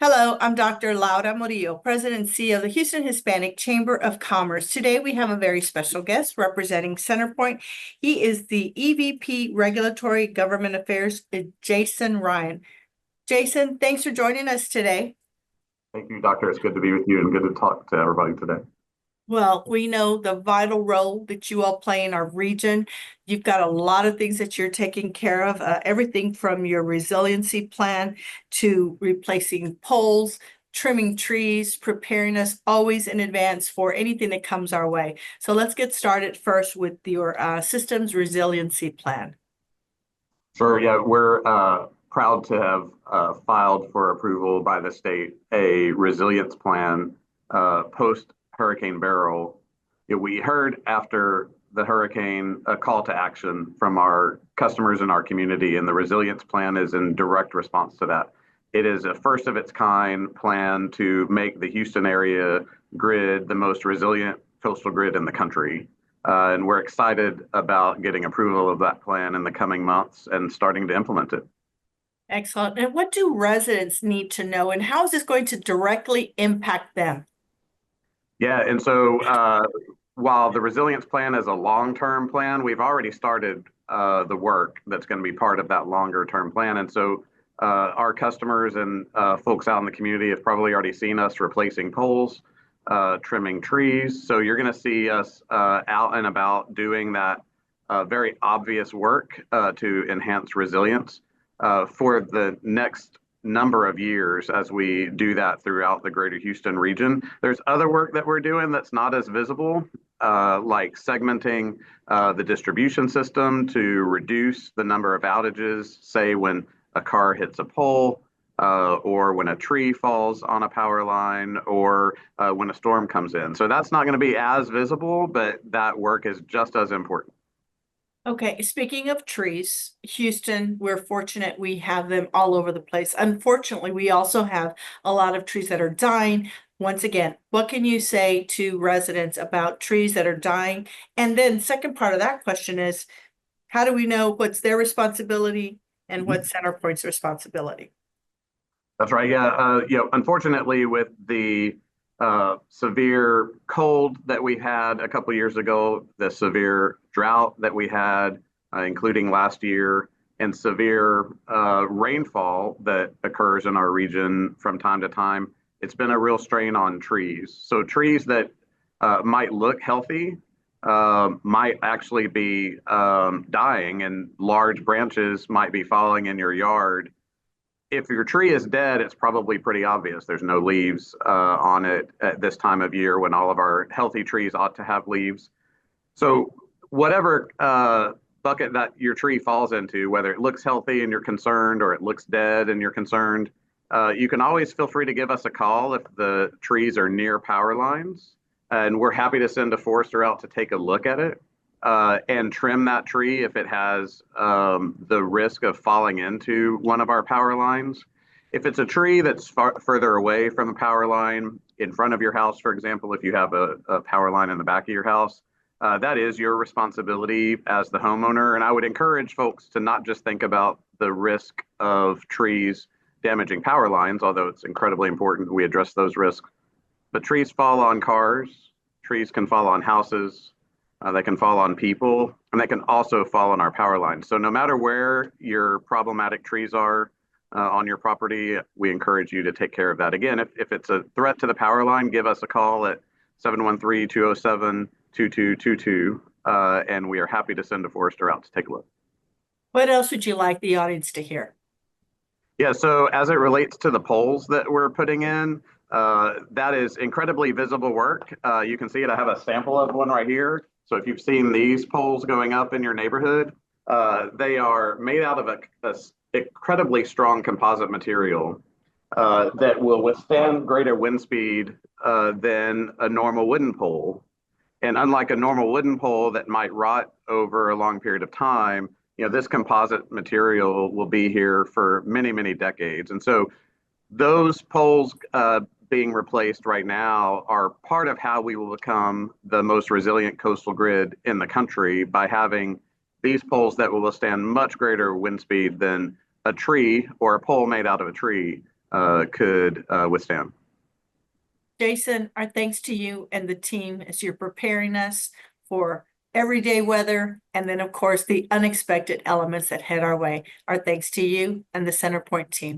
Hello, I'm Dr. Laura Murillo, President and CEO of the Houston Hispanic Chamber of Commerce. Today we have a very special guest representing CenterPoint. He is the EVP Regulatory Government Affairs, Jason Ryan. Jason, thanks for joining us today. Thank you, Doctor. It's good to be with you and good to talk to everybody today. Well, we know the vital role that you all play in our region. You've got a lot of things that you're taking care of, everything from your resiliency plan to replacing poles, trimming trees, preparing us always in advance for anything that comes our way. So let's get started first with your systems resiliency plan. Sure. Yeah, we're proud to have filed for approval by the state a resilience plan post Hurricane Beryl. We heard after the hurricane a call to action from our customers in our community, and the resilience plan is in direct response to that. It is a first of its kind plan to make the Houston area grid the most resilient coastal grid in the country. And we're excited about getting approval of that plan in the coming months and starting to implement it. Excellent. And what do residents need to know, and how is this going to directly impact them? Yeah, and so while the resilience plan is a long-term plan, we've already started the work that's going to be part of that longer-term plan. And so our customers and folks out in the community have probably already seen us replacing poles, trimming trees. So you're going to see us out and about doing that very obvious work to enhance resilience for the next number of years as we do that throughout the greater Houston region. There's other work that we're doing that's not as visible, like segmenting the distribution system to reduce the number of outages, say when a car hits a pole, or when a tree falls on a power line, or when a storm comes in. So that's not going to be as visible, but that work is just as important. Okay, speaking of trees, Houston, we're fortunate we have them all over the place. Unfortunately, we also have a lot of trees that are dying. Once again, what can you say to residents about trees that are dying? And then second part of that question is, how do we know what's their responsibility and what's CenterPoint's responsibility? That's right. Yeah. Unfortunately, with the severe cold that we had a couple years ago, the severe drought that we had, including last year, and severe rainfall that occurs in our region from time to time, it's been a real strain on trees. So trees that might look healthy might actually be dying, and large branches might be falling in your yard. If your tree is dead, it's probably pretty obvious. There's no leaves on it at this time of year when all of our healthy trees ought to have leaves. So whatever bucket that your tree falls into, whether it looks healthy and you're concerned or it looks dead and you're concerned, you can always feel free to give us a call if the trees are near power lines. And we're happy to send a forester out to take a look at it and trim that tree if it has the risk of falling into one of our power lines. If it's a tree that's further away from the power line, in front of your house, for example, if you have a power line in the back of your house, that is your responsibility as the homeowner. And I would encourage folks to not just think about the risk of trees damaging power lines, although it's incredibly important we address those risks. But trees fall on cars, trees can fall on houses, they can fall on people, and they can also fall on our power lines. So no matter where your problematic trees are on your property, we encourage you to take care of that. Again, if it's a threat to the power line, give us a call at 713-207-2222, and we are happy to send a forester out to take a look. What else would you like the audience to hear? Yeah, so as it relates to the poles that we're putting in, that is incredibly visible work. You can see it. I have a sample of one right here. So if you've seen these poles going up in your neighborhood, they are made out of a incredibly strong composite material that will withstand greater wind speed than a normal wooden pole. And unlike a normal wooden pole that might rot over a long period of time, this composite material will be here for many, many decades. And so those poles being replaced right now are part of how we will become the most resilient coastal grid in the country by having these poles that will withstand much greater wind speed than a tree or a pole made out of a tree could withstand. Jason, our thanks to you and the team as you're preparing us for everyday weather, and then, of course, the unexpected elements that head our way. Our thanks to you and the CenterPoint team.